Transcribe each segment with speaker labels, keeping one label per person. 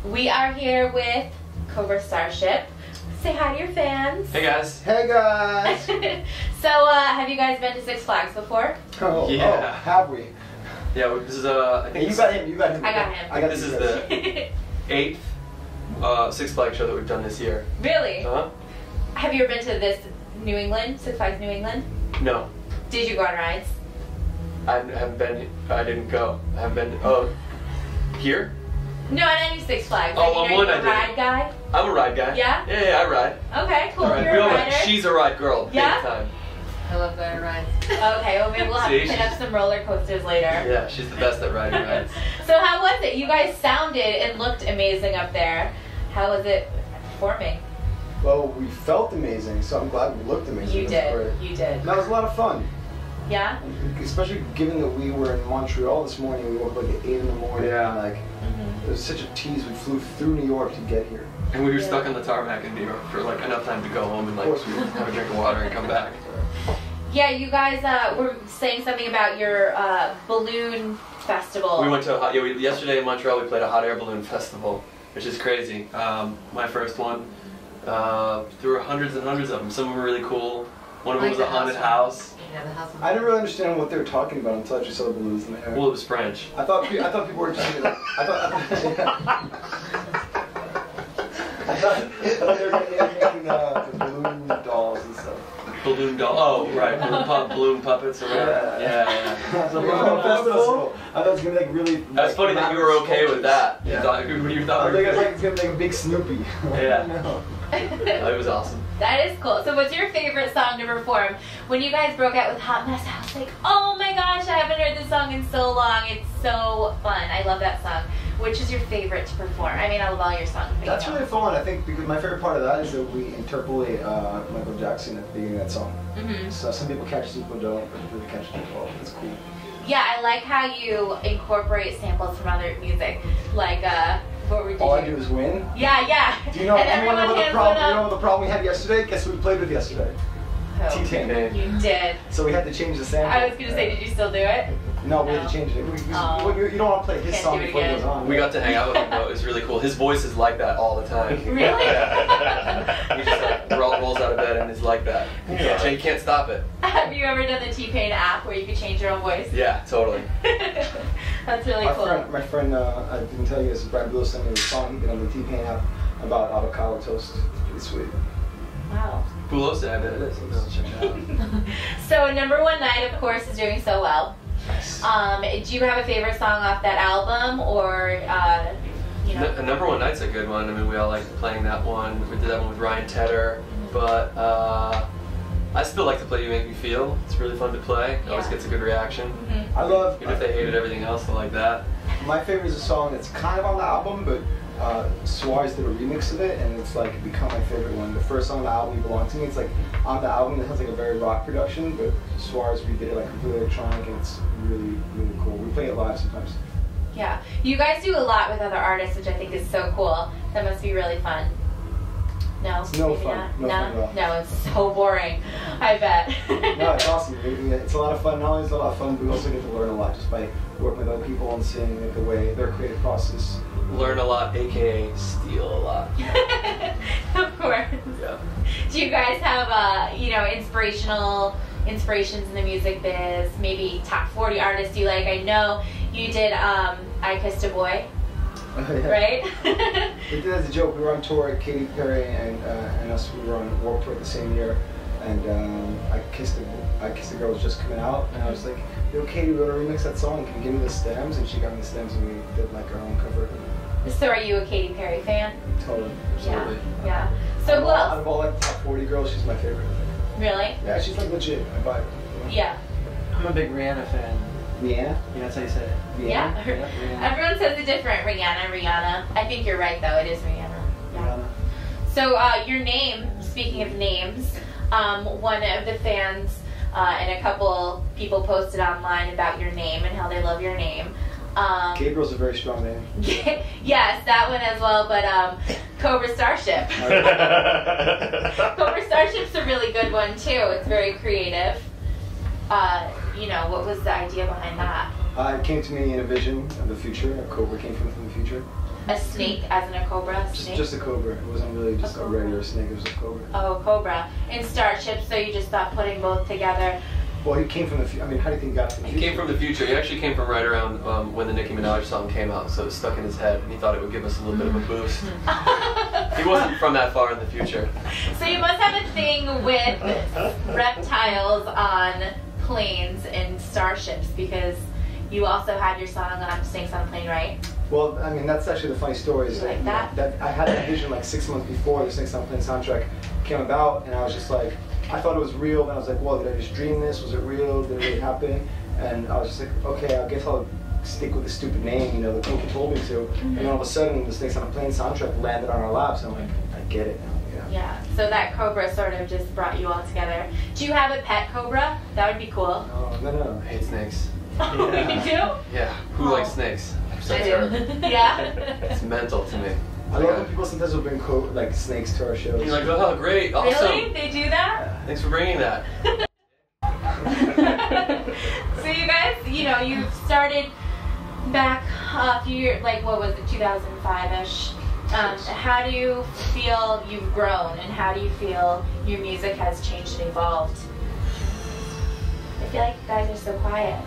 Speaker 1: We are here with Cobra Starship. Say hi to your fans.
Speaker 2: Hey guys.
Speaker 3: Hey guys.
Speaker 1: So, have you guys been to Six Flags before?
Speaker 3: Oh,
Speaker 2: Yeah.
Speaker 3: oh, have we?
Speaker 2: Yeah, this is I think
Speaker 3: You got him. You got him.
Speaker 1: I got him.
Speaker 3: I got
Speaker 2: this is
Speaker 3: guys.
Speaker 2: the 8th Six Flags show that we've done this year.
Speaker 1: Really?
Speaker 2: Uh-huh.
Speaker 1: Have you ever been to this New England, Six Flags New England?
Speaker 2: No,
Speaker 1: Did you go on rides?
Speaker 2: I haven't been. I didn't go. I haven't been. Oh, here?
Speaker 1: No, at any Six Flags.
Speaker 2: Oh,
Speaker 1: I mean,
Speaker 2: on
Speaker 1: are
Speaker 2: one
Speaker 1: you
Speaker 2: I
Speaker 1: a
Speaker 2: did.
Speaker 1: ride guy?
Speaker 2: I'm a ride guy.
Speaker 1: Yeah?
Speaker 2: Yeah, I ride.
Speaker 1: Okay, cool.
Speaker 2: I ride.
Speaker 1: You're a rider.
Speaker 2: She's a ride girl.
Speaker 1: Yeah?
Speaker 2: Big time.
Speaker 4: I love going on rides.
Speaker 1: Okay, well maybe we'll have to
Speaker 2: See,
Speaker 1: put up some roller coasters later.
Speaker 2: Yeah, she's the best at riding rides.
Speaker 1: So how was it? You guys sounded and looked amazing up there. How was it performing?
Speaker 3: Well, we felt amazing, so I'm glad we looked amazing.
Speaker 1: You
Speaker 3: That's
Speaker 1: did.
Speaker 3: great.
Speaker 1: You did.
Speaker 3: That was a lot of fun.
Speaker 1: Yeah?
Speaker 3: Especially given that we were in Montreal this morning. We woke up like at 8 in the morning.
Speaker 2: Yeah.
Speaker 3: And like, it was such a tease. We flew through New York to get here.
Speaker 2: And we were
Speaker 1: Yeah.
Speaker 2: stuck on the tarmac in New York for like enough time to go home and like
Speaker 3: Of course.
Speaker 2: have a drink of water and come back.
Speaker 1: Yeah, you guys were saying something about your balloon festival.
Speaker 2: We went to yesterday in Montreal. We played a hot air balloon festival, which is crazy. My first one. There were hundreds and hundreds of them. Some of them were really cool. One of them
Speaker 4: Like
Speaker 2: was a
Speaker 4: the
Speaker 2: haunted
Speaker 4: house
Speaker 2: house.
Speaker 4: Yeah, the house.
Speaker 3: I didn't really understand what they were talking about until I just saw the balloons in the air.
Speaker 2: Well, it was French.
Speaker 3: I thought people were just like, I thought they were making the balloon dolls and stuff.
Speaker 2: Balloon doll. Oh, right. Balloon puppets or whatever. Yeah.
Speaker 3: So we're on a festival. I thought it was gonna be like really.
Speaker 2: That's funny that you were okay with that.
Speaker 3: Yeah.
Speaker 2: You thought we
Speaker 3: I
Speaker 2: were.
Speaker 3: think it's like it's gonna be like a big Snoopy.
Speaker 2: Yeah.
Speaker 3: No.
Speaker 2: It was awesome.
Speaker 1: That is cool. So what's your favorite song to perform? When you guys broke out with Hot Mess, I was like, oh my gosh, I haven't heard this song in so long. It's so fun. I love that song. Which is your favorite to perform? I mean, I love all your songs. But
Speaker 3: That's
Speaker 1: you know.
Speaker 3: really fun. I think because my favorite part of that is that we interpolate Michael Jackson at the beginning of that song.
Speaker 1: Mhm.
Speaker 3: So some people catch it, some people don't, but really catch it well. It's cool.
Speaker 1: Yeah, I like how you incorporate samples from other music. Like, what were you
Speaker 3: All I do is win.
Speaker 1: Yeah, yeah.
Speaker 3: Do you know
Speaker 1: And
Speaker 3: anyone know
Speaker 1: everyone
Speaker 3: the
Speaker 1: hands
Speaker 3: problem?
Speaker 1: went
Speaker 3: You know
Speaker 1: up.
Speaker 3: the problem we had yesterday? Guess who we played with yesterday?
Speaker 1: Oh,
Speaker 3: T-Pain.
Speaker 1: you did.
Speaker 3: So we had to change the sample.
Speaker 1: I was gonna say, did you still do it?
Speaker 3: No, we
Speaker 1: No.
Speaker 3: had to change it.
Speaker 1: Oh.
Speaker 3: You don't want to play his
Speaker 1: Can't
Speaker 3: song
Speaker 1: do it
Speaker 3: before it
Speaker 1: again.
Speaker 3: goes on.
Speaker 2: We got to hang out with him though. It was really cool. His voice is like that all the time.
Speaker 1: Really?
Speaker 2: He just like rolls out of bed and is like that. You can't stop it.
Speaker 1: Have you ever done the T-Pain app where you could change your own voice?
Speaker 2: Yeah, totally.
Speaker 1: That's really cool.
Speaker 3: My friend, I didn't tell you this, Brad Lewis sent me a song he did on the T-Pain app about avocado toast. It's pretty sweet.
Speaker 1: Wow.
Speaker 2: Bulos, yeah, it is. Check it out.
Speaker 1: So number one night, of course, is doing so well.
Speaker 3: Yes.
Speaker 1: Do you have a favorite song off that album, or you know?
Speaker 2: Number One Night's a good one. I mean, we all like playing that one. We did that one with Ryan Tedder, but I still like to play You Make Me Feel. It's really fun to play. It always
Speaker 1: Yeah.
Speaker 2: gets a good reaction.
Speaker 1: Mhm.
Speaker 3: I love.
Speaker 2: Even if they hated everything else, I like that.
Speaker 3: My favorite is a song that's kind of on the album, but Suarez did a remix of it, and it's like become my favorite one. The first song on the album, You Belong to Me, it's like on the album it has like a very rock production, but Suarez redid it like completely electronic, and it's really, really cool. We play it live sometimes.
Speaker 1: Yeah, you guys do a lot with other artists, which I think is so cool. That must be really fun. No,
Speaker 3: It's no
Speaker 1: maybe
Speaker 3: fun.
Speaker 1: not.
Speaker 3: No fun at all.
Speaker 1: No, it's so boring. I bet.
Speaker 3: No, it's awesome. It's a lot of fun. Not only is it a lot of fun, but we also get to learn a lot just by working with other people and seeing like, the way their creative process.
Speaker 2: Learn a lot, aka steal a lot.
Speaker 1: Of course.
Speaker 2: Yeah.
Speaker 1: Do you guys have you know, inspirations in the music biz? Maybe top 40 artists you like? I know you did I Kissed a Boy, right?
Speaker 3: We did as a joke. We were on tour. Katy Perry and us. We were on Warped Tour the same year, and I Kissed a Girl was just coming out, and I was like, "Yo, Katy, we want to remix that song. Can you give me the stems?" And she got me the stems, and we did like our own cover.
Speaker 1: So are you a Katy Perry fan?
Speaker 3: Totally.
Speaker 2: Absolutely.
Speaker 1: Yeah. So who
Speaker 3: Out
Speaker 1: else?
Speaker 3: of all like top 40 girls, she's my favorite.
Speaker 1: Really?
Speaker 3: Yeah, she's like legit. I buy it.
Speaker 1: Yeah.
Speaker 5: I'm a big Rihanna fan.
Speaker 3: Rihanna.
Speaker 5: Yeah, that's how you say it.
Speaker 1: Yeah.
Speaker 5: Rihanna.
Speaker 1: Everyone says it different. Rihanna. I think you're right though. It is Rihanna. Yeah.
Speaker 5: Rihanna.
Speaker 1: So your name. Speaking of names, one of the fans and a couple people posted online about your name and how they love your name.
Speaker 3: Gabriel's a very strong name.
Speaker 1: Yes, that one as well, but Cobra Starship. Cobra Starship's a really good one too. It's very creative. You know, what was the idea behind that?
Speaker 3: It came to me in a vision of the future. A cobra came from the future.
Speaker 1: A snake, as in a cobra? Snake?
Speaker 3: Just a cobra. It wasn't really just a regular snake, it was a cobra.
Speaker 1: Oh, a cobra. In Starship, so you just thought putting both together.
Speaker 3: Well, he came from the future. I mean, how do you think he got from the
Speaker 2: He
Speaker 3: future?
Speaker 2: came from the future. He actually came from right around when the Nicki Minaj song came out, so it was stuck in his head, and he thought it would give us a little bit of a boost. He wasn't from that far in the future.
Speaker 1: So you must have a thing with reptiles on planes and starships, because you also had your song on Snakes on a Plane, right?
Speaker 3: Well, I mean, that's actually the funny story. Is
Speaker 1: You like that?
Speaker 3: I had that vision like 6 months before the Snakes on a Plane soundtrack came about, and I was just like, I thought it was real, and I was like, well, did I just dream this? Was it real? Did it really happen? And I was just like, okay, I guess I'll stick with the stupid name, you know, the Pinky told me to. And then all of a sudden, the Snakes on a Plane soundtrack landed on our laps, and I'm like, I get it now.
Speaker 1: Yeah, so that cobra sort of just brought you all together. Do you have a pet cobra? That would be cool.
Speaker 3: Oh, no.
Speaker 2: I hate snakes.
Speaker 1: Oh, you do?
Speaker 2: Yeah. Who
Speaker 1: Oh.
Speaker 2: likes snakes?
Speaker 1: I do. Yeah.
Speaker 2: It's mental to me.
Speaker 3: I love when people sometimes will bring like snakes to our shows.
Speaker 2: You're like, oh, great, awesome.
Speaker 1: Really? They do that?
Speaker 2: Thanks for bringing that.
Speaker 1: So you guys, you know, you started back a few years, like what was it, 2005-ish. How do you feel you've grown, and how do you feel your music has changed and evolved? I feel like you guys are so quiet.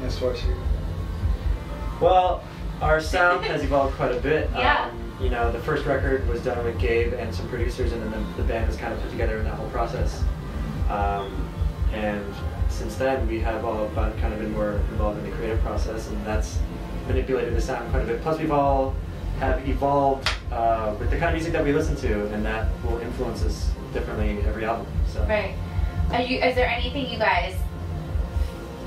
Speaker 3: Yes, Farsi.
Speaker 5: Well, our sound has evolved quite a bit.
Speaker 1: Yeah.
Speaker 5: You know, the first record was done with Gabe and some producers, and then the band was kind of put together in that whole process. And since then, we have all kind of been more involved in the creative process, and that's manipulated the sound quite a bit. Plus, we've all have evolved with the kind of music that we listen to, and that will influence us differently every album. So.
Speaker 1: Right. Is there anything you guys...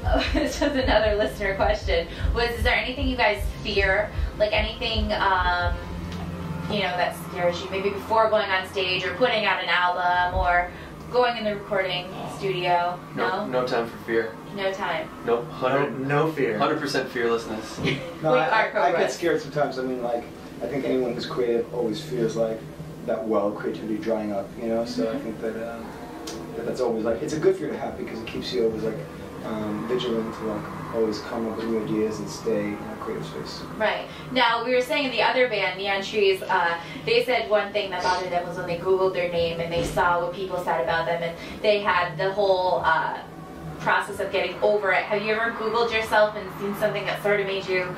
Speaker 1: Oh, this was another listener question. Is there anything you guys fear? Like anything, you know, that scares you? Maybe before going on stage, or putting out an album, or going in the recording studio? No?
Speaker 2: No time for fear.
Speaker 1: No time.
Speaker 2: Nope.
Speaker 5: No fear.
Speaker 2: 100% fearlessness.
Speaker 3: No,
Speaker 1: We
Speaker 3: I
Speaker 1: are
Speaker 3: get
Speaker 1: cobras.
Speaker 3: scared sometimes. I mean, like, I think anyone who's creative always fears like that well of creativity drying up, you know. So I think that that's always like, it's a good fear to have, because it keeps you always like vigilant to like always come up with new ideas and stay in a creative space.
Speaker 1: Right. Now, we were saying in the other band, Neon Trees, they said one thing that bothered them was when they Googled their name and they saw what people said about them, and they had the whole process of getting over it. Have you ever Googled yourself and seen something that sort of made you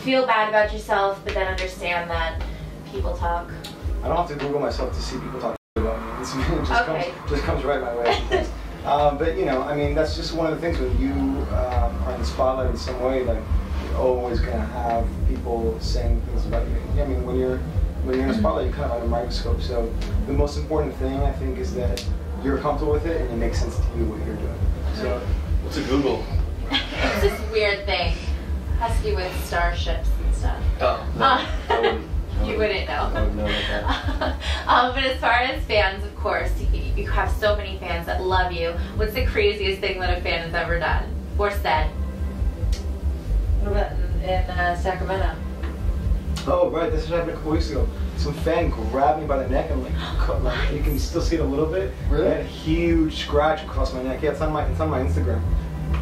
Speaker 1: feel bad about yourself, but then understand that people talk?
Speaker 3: I don't have to Google myself to see people talk about me. It just comes right my way. But you know, I mean, that's just one of the things when you are in the spotlight in some way. Like, you're always gonna have people saying things about you. I mean, when you're in a spotlight, you're kind of under a microscope. So the most important thing, I think, is that you're comfortable with it and it makes sense to you what you're doing. So
Speaker 2: What's a Google?
Speaker 1: It's this weird thing. Has to do with starships and stuff.
Speaker 2: Oh, no. I wouldn't.
Speaker 1: You wouldn't know.
Speaker 2: I wouldn't know about that.
Speaker 1: But as far as fans, of course, you have so many fans that love you. What's the craziest thing that a fan has ever done or said? What about in Sacramento?
Speaker 3: oh right, this happened a couple weeks ago. Some fan grabbed me by the neck and like you can still see it a little bit.
Speaker 2: Really?
Speaker 3: I had a huge scratch across my neck. Yeah, it's on my Instagram.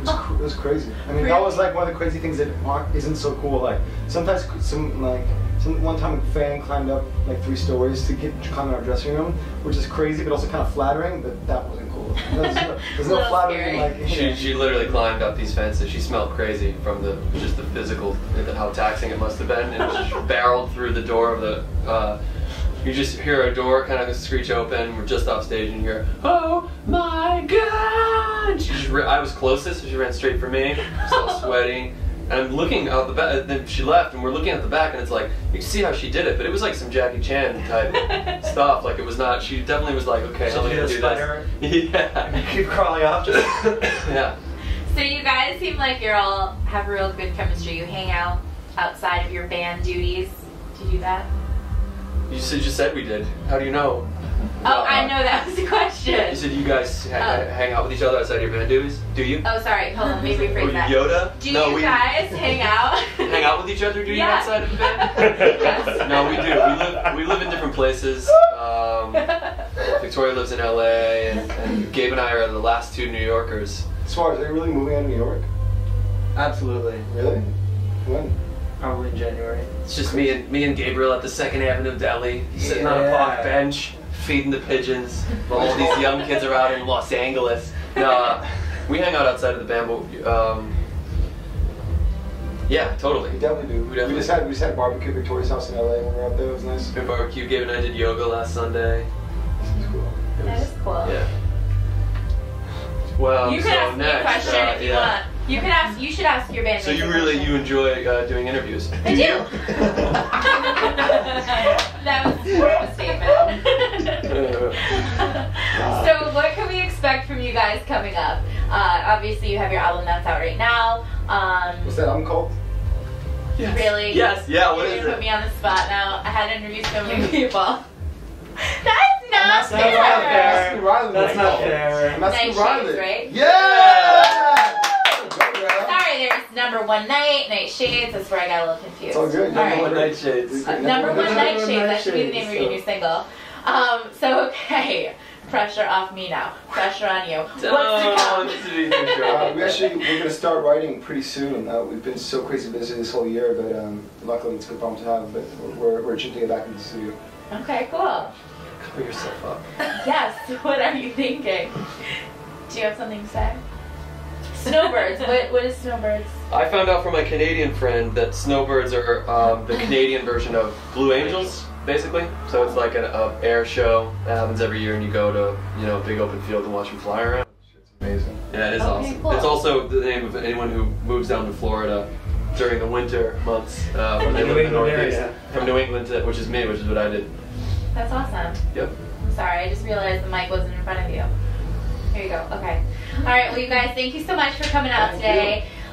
Speaker 3: It was crazy. I mean, that was like one of the crazy things that isn't so cool. Like sometimes one time a fan climbed up like 3 stories to climb in our dressing room, which is crazy, but also kind of flattering. But that wasn't cool. There's no flattering like.
Speaker 2: She literally climbed up these fences. She smelled crazy from just the physical, how taxing it must have been, and just barreled through the door of the. You just hear a door kind of screech open. We're just off stage, and you hear, "Oh my God!" I was closest, so she ran straight for me. I was all sweaty. And I'm looking out the back, then she left, and we're looking at the back, and it's like, you can see how she did it, but it was like some Jackie Chan type stuff. Like, it was not, she definitely was like, okay, I'm gonna do this. Yeah.
Speaker 5: Keep crawling off. Just
Speaker 2: Yeah.
Speaker 1: So you guys seem like you all have real good chemistry. You hang out outside of your band duties. Do you do that?
Speaker 2: You just said we did. How do you know?
Speaker 1: Oh, I know that was the question.
Speaker 2: You said you guys hang out with each other outside your band duties? Do you?
Speaker 1: Oh, sorry. Hold on. Let me
Speaker 2: Or
Speaker 1: rephrase that.
Speaker 2: Yoda?
Speaker 1: Do
Speaker 2: No,
Speaker 1: you guys hang out?
Speaker 2: hang out with each other? Do you
Speaker 1: Yeah.
Speaker 2: outside of the band?
Speaker 1: Yes.
Speaker 2: No, we do. We live in different places. Victoria lives in LA, and Gabe and I are the last 2 New Yorkers.
Speaker 3: As far as, are they really moving out of New York?
Speaker 5: absolutely.
Speaker 3: Really? When?
Speaker 5: Probably in January.
Speaker 2: It's just me and Gabriel at the 2nd Avenue Deli, sitting on a park bench, feeding the pigeons. While all these young kids are out in Los Angeles. No, we hang out outside of the band, but yeah, totally.
Speaker 3: We definitely do. We just had barbecue at Victoria's house in LA when we were out there. It was nice.
Speaker 2: We barbecue. Gabe and I did yoga last Sunday.
Speaker 3: This is cool.
Speaker 1: That is cool.
Speaker 2: Yeah. Well,
Speaker 1: You can
Speaker 2: so
Speaker 1: ask me a question if you want. You can ask. You should ask your band.
Speaker 2: So you enjoy doing interviews?
Speaker 1: I do. That was more of a statement. So what can we expect from you guys coming up? Obviously, you have your album that's out right now.
Speaker 3: What's that album called?
Speaker 2: Yes.
Speaker 1: Really?
Speaker 2: Yes. Yeah. What
Speaker 1: You're
Speaker 2: is
Speaker 1: gonna
Speaker 2: it?
Speaker 1: put me on the spot now. I had to interview so many people. That's not
Speaker 5: That's not fair.
Speaker 3: Asking Riley.
Speaker 5: That's not fair.
Speaker 3: I'm asking
Speaker 1: Night
Speaker 3: Riley.
Speaker 1: Shades, right?
Speaker 3: Yeah!
Speaker 1: Sorry, there's number one night shades. That's where I got a little confused.
Speaker 3: It's all good.
Speaker 1: All right.
Speaker 2: Number 1 Nightshades.
Speaker 1: Number one night shades. That
Speaker 5: Night
Speaker 1: should be the name of your new
Speaker 5: Shades.
Speaker 1: single. So okay, pressure off me now. Pressure on you. What's to
Speaker 2: Don't
Speaker 1: come?
Speaker 2: to be for sure.
Speaker 3: We're gonna start writing pretty soon. We've been so crazy busy this whole year, but luckily it's a good problem to have. But we're itching to get back into the studio.
Speaker 1: Okay, cool.
Speaker 2: Cover yourself up.
Speaker 1: Yes. What are you thinking? Do you have something to say? Snowbirds. What is Snowbirds?
Speaker 2: I found out from my Canadian friend that snowbirds are the Canadian version of Blue Angels, basically. So it's like an air show that happens every year, and you go to a big open field and watch them fly around.
Speaker 3: It's amazing.
Speaker 2: Yeah, it is
Speaker 1: Okay,
Speaker 2: awesome.
Speaker 1: cool.
Speaker 2: It's also the name of anyone who moves down to Florida during the winter months when they live in the Northeast. From New England, which is me, which is what I did.
Speaker 1: That's awesome.
Speaker 2: Yep.
Speaker 1: I'm sorry, I just realized the mic wasn't in front of you. Here you go. Okay. All right. Well, you guys, thank you so much for coming out
Speaker 3: Thank
Speaker 1: today.